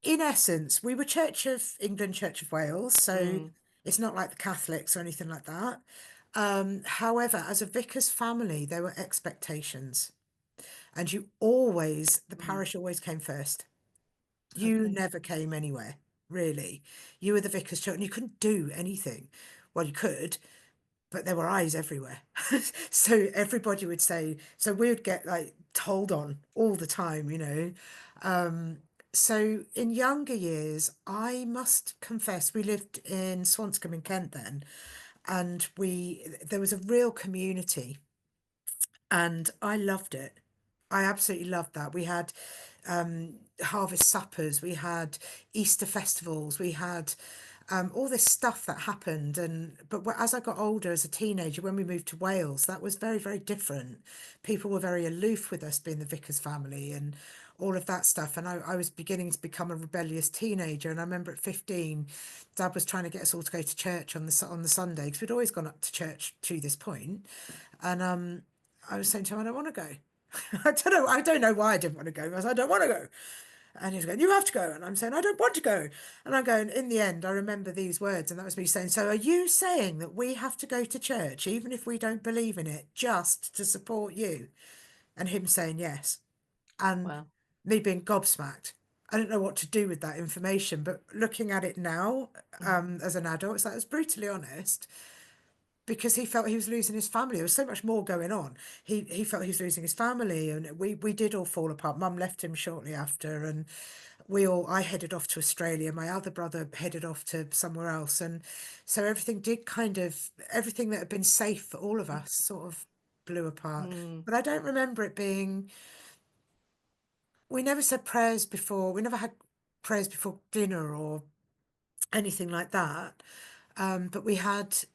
In essence, we were Church of England, Church of Wales, so Mm, it's not like the Catholics or anything like that. However, as a vicar's family, there were expectations, and the mm, parish always came first. You okay. never came anywhere, really. You were the vicar's child, and you couldn't do anything. Well, you could, but there were eyes everywhere. So everybody would say, so we would get like told on all the time, you know. Um, so in younger years, I must confess, we lived in Swanscombe in Kent then, and there was a real community, and I loved it. I absolutely loved that. We had harvest suppers, we had Easter festivals, we had all this stuff that happened. And as I got older, as a teenager, when we moved to Wales, that was very, very different. People were very aloof with us being the vicar's family and all of that stuff. And I was beginning to become a rebellious teenager. And I remember at 15, Dad was trying to get us all to go to church on the Sunday because we'd always gone up to church to this point. And I was saying to him, I don't want to go. I don't know why I didn't want to go. I was, I don't want to go. And he was going, you have to go. And I'm saying, I don't want to go. And I'm going, in the end, I remember these words. And that was me saying, so are you saying that we have to go to church, even if we don't believe in it, just to support you? And him saying yes. And Wow. me being gobsmacked. I don't know what to do with that information, but looking at it now, Mm, as an adult, it's like, it's brutally honest because he felt he was losing his family. There was so much more going on. He felt he was losing his family, and we did all fall apart. Mum left him shortly after, and I headed off to Australia. My other brother headed off to somewhere else, and so everything that had been safe for all of us sort of blew apart. mm, But I don't remember it being. We never said prayers before. We never had prayers before dinner or anything like that. But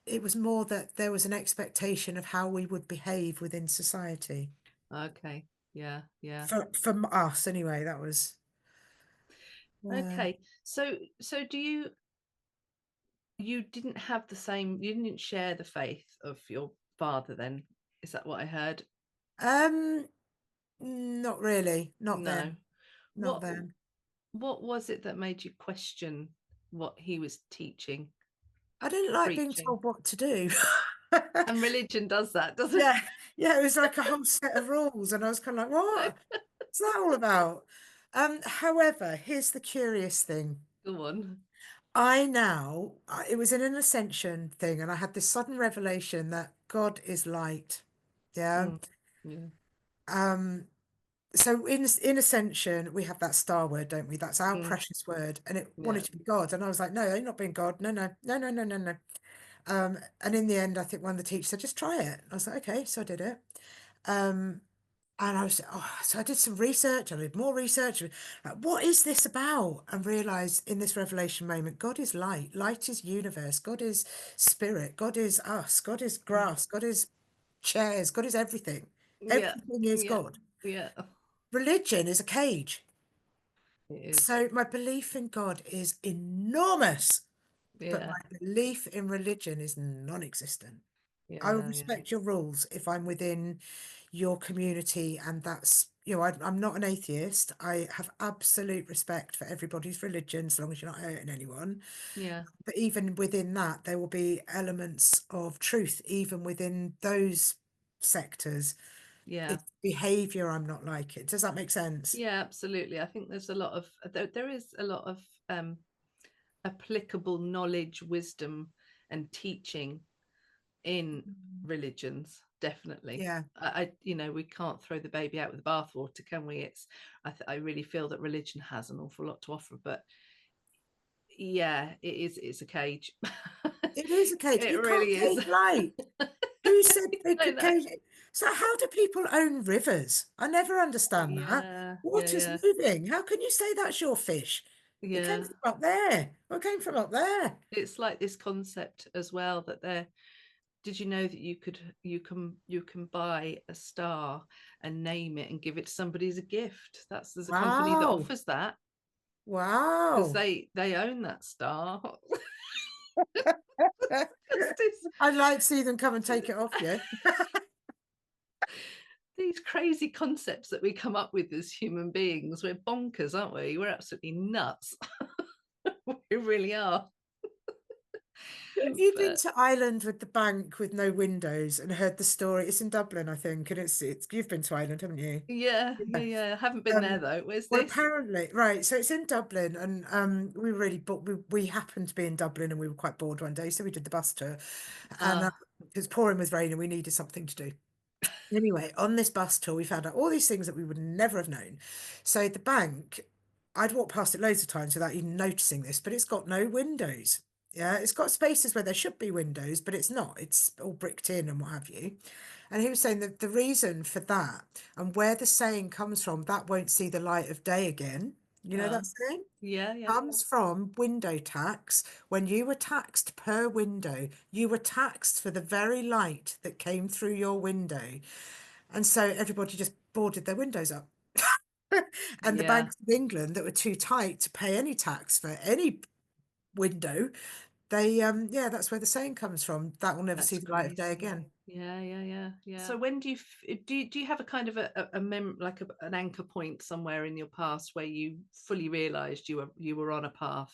it was more that there was an expectation of how we would behave within society. okay. Yeah, yeah. For us, anyway, that was, uh, Okay. So you didn't have the same, you didn't share the faith of your father then? Is that what I heard? um, not really, not No. then, not What then. what was it that made you question what he was teaching, I didn't like being preaching? told what to do. And religion does that, doesn't Yeah, yeah, it was like a whole set of rules, and I was kind of like, it? what's that all about? However, here's the curious thing. Go on. It was in an ascension thing, and I had this sudden revelation that God is light. Yeah. Mm, yeah. Um, so in ascension, we have that star word, don't we? That's our Mm, precious word, and it yeah. wanted to be God. And I was like, no, you're not being God. No, no, no, no, no, no, no. And in the end, I think one of the teachers said, just try it. I was like, okay, so I did it. Um, And so I did some research, I did more research. Like, what is this about? And realized in this revelation moment, God is light. Light is universe. God is spirit. God is us. God is Mm, grass. God is chairs. God is everything. yeah. Everything is Yeah. God. Yeah. Religion is a cage. It is. So my belief in God is enormous, but Yeah. my belief in religion is non-existent. I will Yeah. Yeah. respect your rules if I'm within your community, and I'm not an atheist. I have absolute respect for everybody's religion as long as you're not hurting anyone. Yeah. But even within that, there will be elements of truth, even within those sectors. Yeah. It's behavior I'm not like it. Does that make sense? Yeah, absolutely. I think there's a lot of there is a lot of um applicable knowledge, wisdom, and teaching in religions, definitely. Yeah, We can't throw the baby out with the bathwater, can we? I really feel that religion has an awful lot to offer, but yeah, it's a cage. it is a cage. It You can't really is. cage light. Who said they I could know. cage it? So how do people own rivers? I never understand that. Yeah, yeah, Water's yeah, moving. How can you say that's your fish? It came yeah. from up there. Well, it came from up there. It's like this concept as well that there. Did you know that you can buy a star and name it and give it to somebody as a gift? There's a company that Wow. offers that. because Wow. they own that star. Just this, I'd like to see them come and take it off you. these crazy concepts that we come up with as human beings. We're bonkers, aren't we? We're absolutely nuts. We really are. Have you been But to Ireland with the bank with no windows and heard the story? It's in Dublin, I think, and it's you've been to Ireland, haven't you? yeah, yeah, Yeah. yeah. I haven't been there though. Where's Well, this? apparently, right. So it's in Dublin, and we really but we happened to be in Dublin, and we were quite bored one day, so we did the bus tour, and Ah, it was pouring with rain, and we needed something to do. Anyway, on this bus tour, we found out all these things that we would never have known. So the bank, I'd walked past it loads of times without even noticing this, but it's got no windows. Yeah, it's got spaces where there should be windows, but it's not. It's all bricked in and what have you. And he was saying that the reason for that and where the saying comes from, that won't see the light of day again. You know ah, that saying? yeah, yeah, Comes from window tax. When you were taxed per window, you were taxed for the very light that came through your window. And so everybody just boarded their windows up. And the yeah. banks of England that were too tight to pay any tax for any window, they yeah, that's where the saying comes from. That will never see That's the light of day crazy. again. Yeah, yeah, yeah, yeah. So when do you do you have a kind of a like an anchor point somewhere in your past where you fully realized you were on a path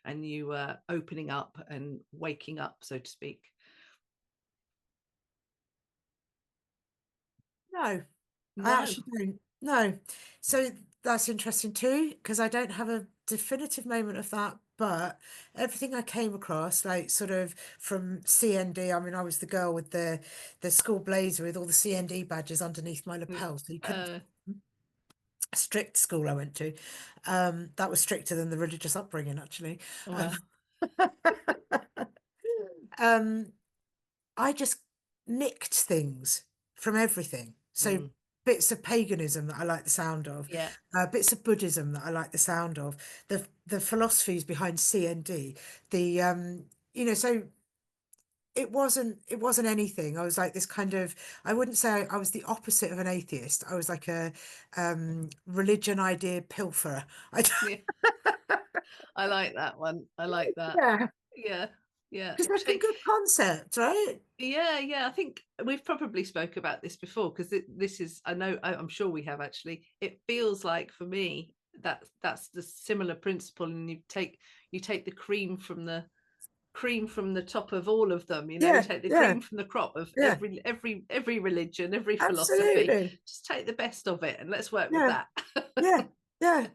and you were opening up and waking up, so to speak? No, I No. actually don't. No. So that's interesting too, because I don't have a definitive moment of that. But everything I came across, like sort of from CND, I mean, I was the girl with the school blazer with all the CND badges underneath my lapel, so you couldn't. Uh, Strict school I went to. That was stricter than the religious upbringing, actually. Um, well, um, I just nicked things from everything. So mm, bits of paganism that I like the sound of, yeah, bits of Buddhism that I like the sound of, the philosophies behind CND, the so it wasn't anything. I was like this kind of I wouldn't say I was the opposite of an atheist. I was like a religion idea pilferer. I yeah. I like that one. I like that. yeah, Yeah, yeah. because like a good concept, right? Yeah, yeah. I think we've probably spoke about this before because this is. I know. I'm sure we have actually. It feels like for me that that's the similar principle, and you take the cream from the top of all of them. You know, Yeah, take the yeah, cream from the crop of yeah, every religion, every philosophy. absolutely. Just take the best of it, and let's work with Yeah, that. yeah, yeah.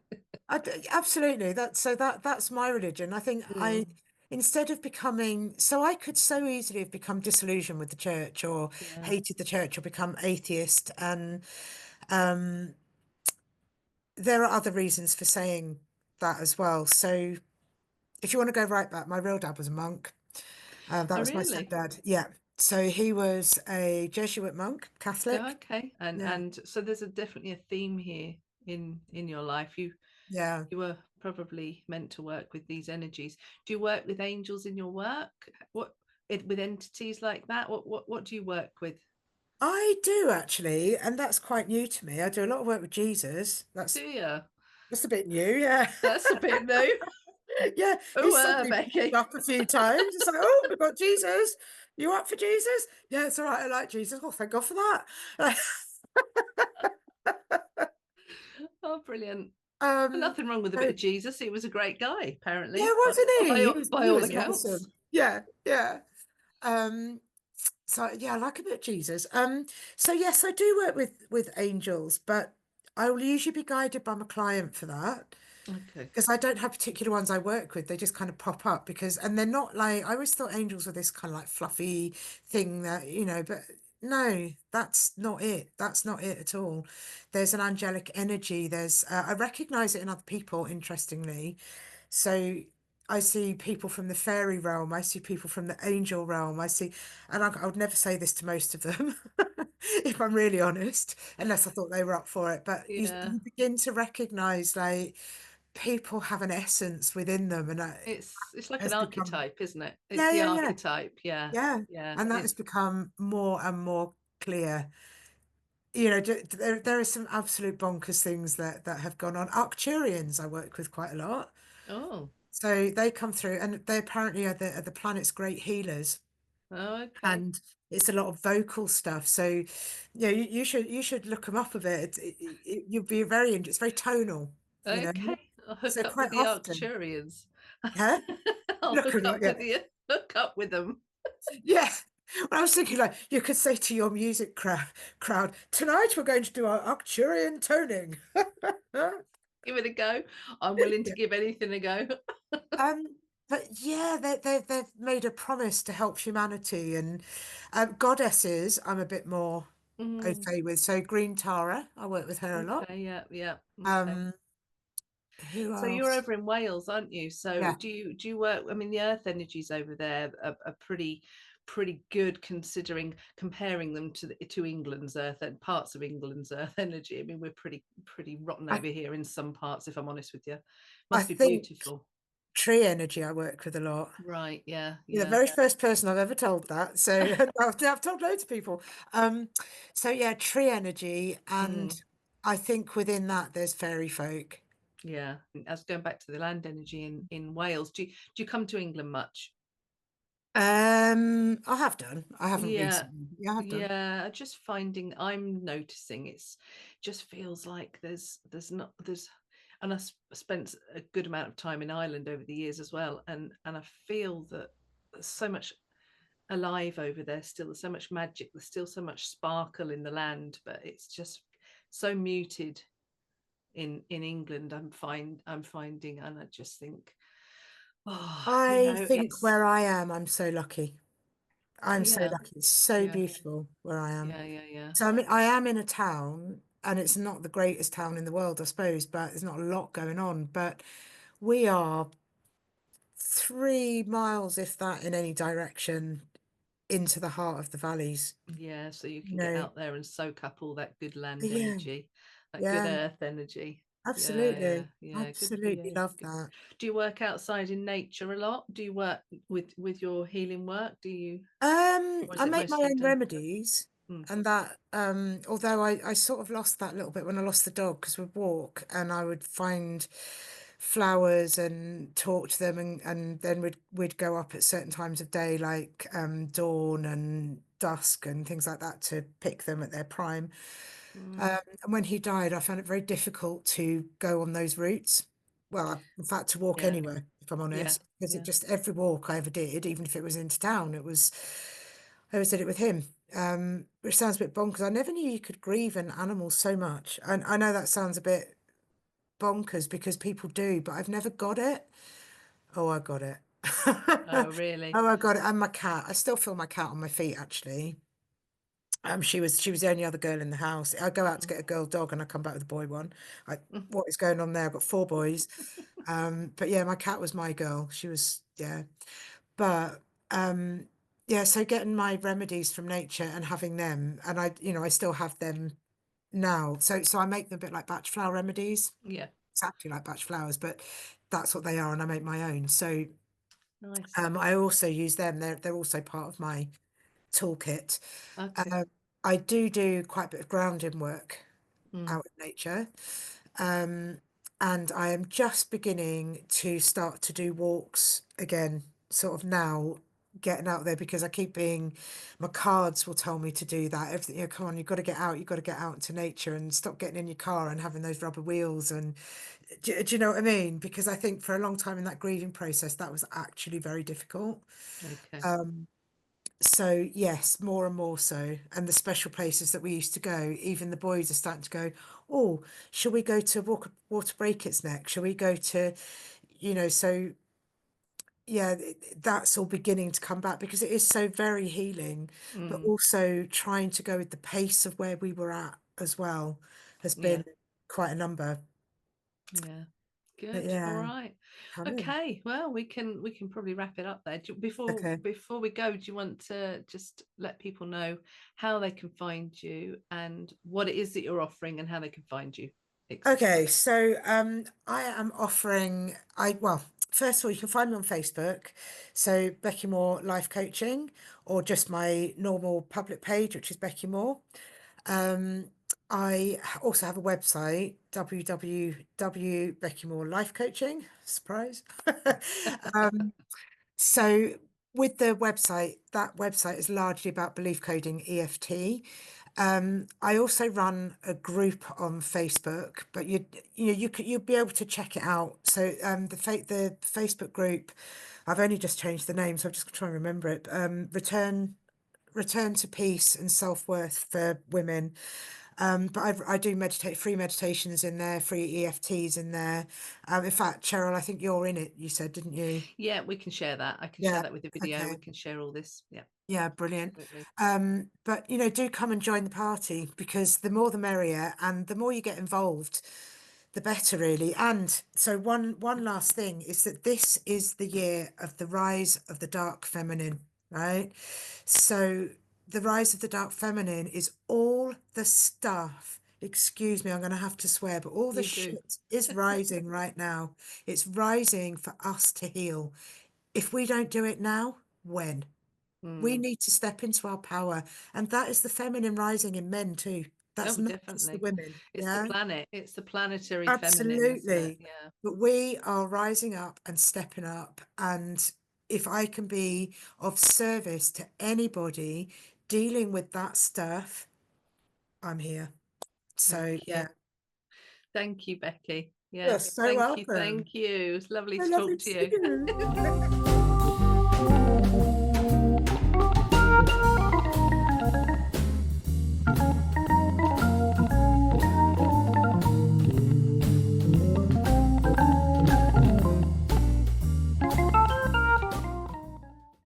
Absolutely. That's my religion. I think I Mm, instead of becoming so I could so easily have become disillusioned with the church or yeah. hated the church or become atheist. And um there are other reasons for saying that as well. So if you want to go right back, my real dad was a monk. That Oh, was my really? stepdad. Yeah. So he was a Jesuit monk, Oh, Catholic. okay. Yeah. And so there's definitely a theme here in your life. Yeah. You were probably meant to work with these energies. Do you work with angels in your work? What with entities like that? What do you work with? I do actually, and that's quite new to me. I do a lot of work with Jesus. Do That's you? That's a bit new, yeah. That's a bit new. Yeah, Oh, he's suddenly popped Becky. up a few times. It's like, oh, we've got Jesus. You up for Jesus? Yeah, it's all right. I like Jesus. Oh, thank God for that. Oh, brilliant. Um, Nothing wrong with a bit so, of Jesus. He was a great guy, yeah, apparently, wasn't he? by He all was accounts. awesome. Yeah, yeah. Um, so yeah, I like a bit of Jesus. So yes, I do work with angels, but I will usually be guided by my client for that. Okay. Because I don't have particular ones I work with. They just kind of pop up and they're not like, I always thought angels were this kind of like fluffy thing that, but no, that's not it. That's not it at all. There's an angelic energy. I recognize it in other people, interestingly. So I see people from the fairy realm. I see people from the angel realm. I would never say this to most of them, if I'm really honest, unless I thought they were up for it. But Yeah. you begin to recognize like, people have an essence within them and that It's like an has become archetype, isn't it? It's yeah, the yeah, yeah, archetype. Yeah. yeah, Yeah. and that has It's become more and more clear. there are some absolute bonkers things that have gone on. Arcturians I work with quite a lot. Oh, So they come through and they apparently are the planet's great healers. oh, okay. And it's a lot of vocal stuff. So, you should look them up a bit. You'll be it's very tonal, you know. Okay. I'll So hook up with quite the often, Arcturians. yeah, I'll look hook them up, up yeah, with the hook up with them. yeah. Well, I was thinking like you could say to your music crowd, tonight we're going to do our Arcturian toning. Give it a go. I'm willing to Yeah. give anything a go. Um, but yeah, they've made a promise to help humanity and goddesses. I'm a bit more Mm, okay with. So Green Tara, I work with her a lot. okay, yeah, yeah. Okay. Um, who So you're else? over in Wales, aren't you? So Yeah, do you work? I mean, the earth energies over there are pretty good considering comparing them to England's earth and parts of England's earth energy. I mean, we're pretty rotten I over here in some parts, if I'm honest with you. I Must be think beautiful. tree energy I work with a lot. Right, yeah, You're the yeah. very first person I've ever told that. So I've told loads of people. Um, so yeah, tree energy, and Mm, I think within that there's fairy folk. yeah. As going back to the land energy in Wales, do you come to England much? I have done. I haven't Yeah, recently. Yeah, I have done. yeah. Just finding, I'm noticing it's just feels like there's not there's, and spent a good amount of time in Ireland over the years as well, and I feel that there's so much alive over there still. There's so much magic. There's still so much sparkle in the land, but it's just so muted in England. I'm finding, and I just think, oh, I think it's where I am, I'm so lucky. I'm so yeah, lucky. It's so yeah, beautiful where I am. yeah, yeah, yeah, So I mean, I am in a town, and it's not the greatest town in the world, I suppose, but there's not a lot going on. But we are 3 miles, if that, in any direction into the heart of the valleys. yeah. So you You can get know, out there and soak up all that good land yeah, energy, that good yeah, earth energy. Yeah, yeah, absolutely, yeah. Good for absolutely you. love Good. that. Do you work outside in nature a lot? Do you work with your healing work? Do you, or is I it make my mostly own done? remedies, Hmm. and that, although I sort of lost that little bit when I lost the dog because we'd walk and I would find flowers and talk to them, and then we'd go up at certain times of day, like dawn and dusk and things like that, to pick them at their prime. Mm, And when he died, I found it very difficult to go on those routes. Well, in fact, to walk yeah, anywhere, if I'm yeah, honest, because it yeah. just every walk I ever did, even if it was into town, I always did it with him. Which sounds a bit bonkers. I never knew you could grieve an animal so much. And I know that sounds a bit bonkers because people do, but I've never got it. Oh, I got it. Oh, really? Oh, I got it. And my cat. I still feel my cat on my feet, actually. She was the only other girl in the house. I go out to Mm. get a girl dog and I come back with a boy one. What is going on there? I've got four boys. But yeah, my cat was my girl. She was, yeah. But um, yeah, so getting my remedies from nature and having them, and I still have them now. So I make them a bit like batch flower remedies, Yeah, exactly like batch flowers, but that's what they are, and I make my own. So nice. I also use them. They're also part of my toolkit. Okay. Uh, I do quite a bit of grounding work Mm, out in nature. Um, and I am just beginning to start to do walks again, sort of now, getting out there because I keep being, my cards will tell me to do that. Everything, come on, you've got to get out, you've got to get out into nature and stop getting in your car and having those rubber wheels. And do you know what I mean? Because I think for a long time in that grieving process, that was actually very difficult. okay. So yes, more and more so. And the special places that we used to go, even the boys are starting to go, oh, shall we go to Water Breakers next? Shall we go to, so yeah, that's all beginning to come back because it is so very healing, but Mm, also trying to go with the pace of where we were at as well has yeah, been quite a number. yeah. But Good. All yeah, right. coming. Okay. Well, we can probably wrap it up there. Before Okay. before we go, do you want to just let people know how they can find you and what it is that you're offering and how they can find you, etc. Okay, so I am offering first of all, you can find me on Facebook. So Becki Moore Life Coaching, or just my normal public page, which is Becki Moore. I also have a website, www Becki Moore Life Coaching. Surprise. um, so with the website, that website is largely about belief coding EFT. I also run a group on Facebook, but you'll be able to check it out. So the Facebook group, I've only just changed the name, so I'm just trying to remember it. Return to peace and self-worth for women. But I do meditate, free meditations in there, free EFTs in there. In fact, Cheryl, I think you're in it, you said, didn't you? Yeah, we can share that. I can share Yeah. that with the video. Okay. We can share all this. Yeah, Yeah, brilliant. absolutely. But do come and join the party, because the more the merrier, and the more you get involved, the better, really. And so one last thing is that this is the year of the rise of the dark feminine, right? So the rise of the dark feminine is all the stuff. Excuse me, I'm going to have to swear, but all the You do. shit is rising right now. It's rising for us to heal. If we don't do it now, when? We Mm. need to step into our power. And that is the feminine rising in men too. That's Oh, not just the definitely. women. It's the Yeah, planet. It's the planetary feminine, isn't it? absolutely. Yeah. But we are rising up and stepping up. And if I can be of service to anybody dealing with that stuff, I'm here. So, Thank you. yeah, Thank you, Becki. you're Yeah. so Thank you. welcome. Thank you. It's lovely So to lovely talk to to see you. you.